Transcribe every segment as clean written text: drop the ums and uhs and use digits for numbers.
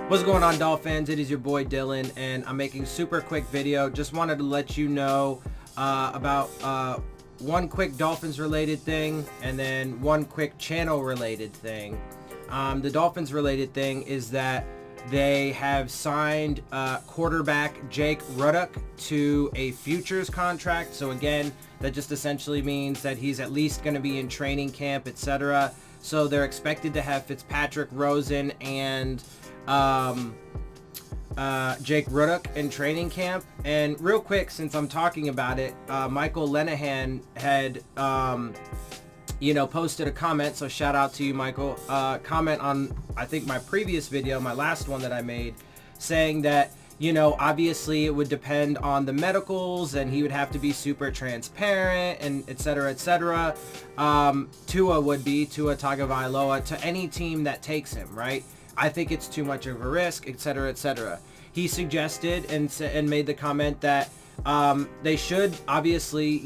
What's going on, Dolphins? It is your boy Dillon, and I'm making a super quick video. Just wanted to let you know about one quick Dolphins related thing and then one quick channel related thing. The Dolphins related thing is that they have signed quarterback Jake Rudock to a futures contract. So again, that just essentially means that he's at least going to be in training camp, etc. So they're expected to have Fitzpatrick, Rosen, and Jake Rudock in training camp. And real quick, since I'm talking about it, Michael Lenahan had posted a comment, so shout out to you, Michael. Comment on, I think, my previous video, my last one that I made, saying that, obviously it would depend on the medicals and he would have to be super transparent and etc. Tua Tagovailoa to any team that takes him, right? I think it's too much of a risk, etc. He suggested and made the comment that they should obviously,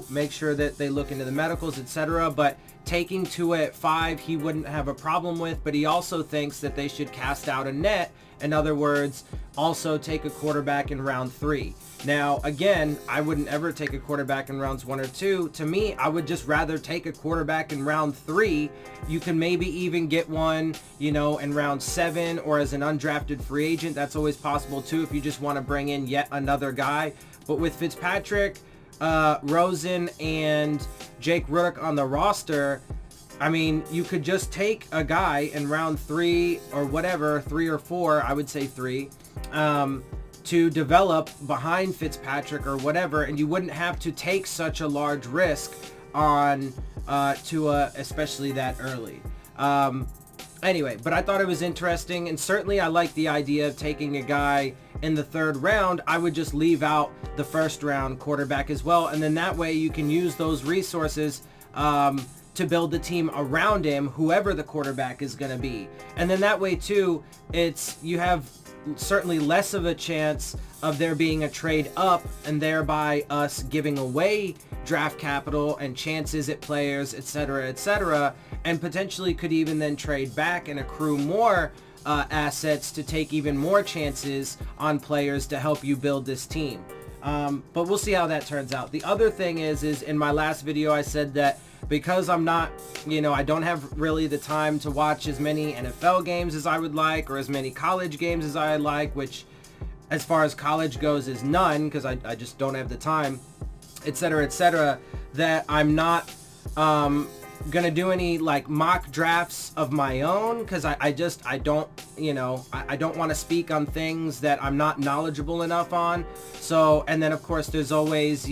make sure that they look into the medicals, etc. But taking Tua at 5, he wouldn't have a problem with. But he also thinks that they should cast out a net. In other words, also take a quarterback in round 3. Now, again, I wouldn't ever take a quarterback in rounds 1 or 2. To me, I would just rather take a quarterback in round 3. You can maybe even get one, in round 7 or as an undrafted free agent. That's always possible too if you just want to bring in yet another guy. But with Fitzpatrick, Rosen, and Jake Rudock on the roster, I mean, you could just take a guy in round 3 or whatever, 3 or 4, I would say 3, to develop behind Fitzpatrick or whatever, and you wouldn't have to take such a large risk on Tua, especially that early. Anyway, but I thought it was interesting, and certainly I like the idea of taking a guy in the 3rd round. I would just leave out the 1st round quarterback as well, and then that way you can use those resources to build the team around him, whoever the quarterback is going to be. And then that way too, you have certainly less of a chance of there being a trade up and thereby us giving away draft capital and chances at players, etc., and potentially could even then trade back and accrue more assets to take even more chances on players to help you build this team. But we'll see how that turns out. The other thing is in my last video I said that because I'm not, I don't have really the time to watch as many NFL games as I would like, or as many college games as I like, which as far as college goes is none, because I just don't have the time, etc., that I'm not gonna do any like mock drafts of my own, because I don't want to speak on things that I'm not knowledgeable enough on. So, and then of course there's always,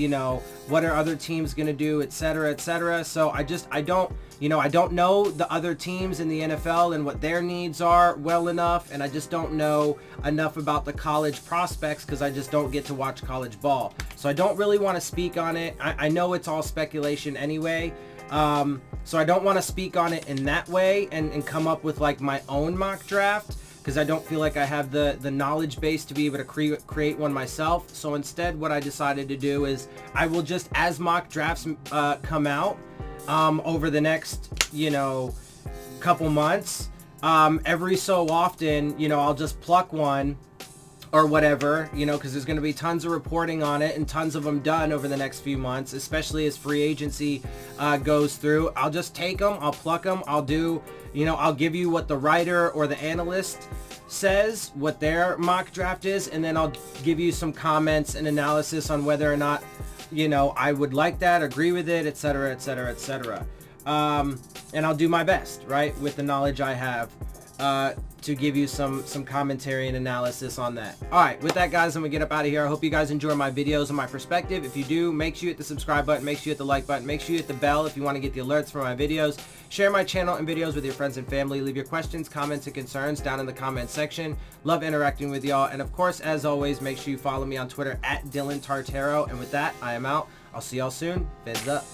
what are other teams gonna do, etc. So I don't know the other teams in the NFL and what their needs are well enough, and I just don't know enough about the college prospects because I just don't get to watch college ball. So I don't really want to speak on it. I know it's all speculation anyway. So I don't want to speak on it in that way and come up with like my own mock draft, because I don't feel like I have the knowledge base to be able to create one myself. So instead what I decided to do is I will just, as mock drafts come out over the next couple months, every so often I'll just pluck one or whatever, because there's going to be tons of reporting on it and tons of them done over the next few months, especially as free agency goes through. I'll just take them, I'll pluck them, I'll do, I'll give you what the writer or the analyst says, what their mock draft is, and then I'll give you some comments and analysis on whether or not, I would like that, agree with it, etc. And I'll do my best, right, with the knowledge I have, to give you some commentary and analysis on that. Alright, with that guys, I'm gonna get up out of here. I hope you guys enjoy my videos and my perspective. If you do, make sure you hit the subscribe button, make sure you hit the like button, make sure you hit the bell if you want to get the alerts for my videos. Share my channel and videos with your friends and family. Leave your questions, comments, and concerns down in the comment section. Love interacting with y'all. And of course, as always, make sure you follow me on Twitter at Dillon Tartaro. And with that, I am out. I'll see y'all soon. Phins up.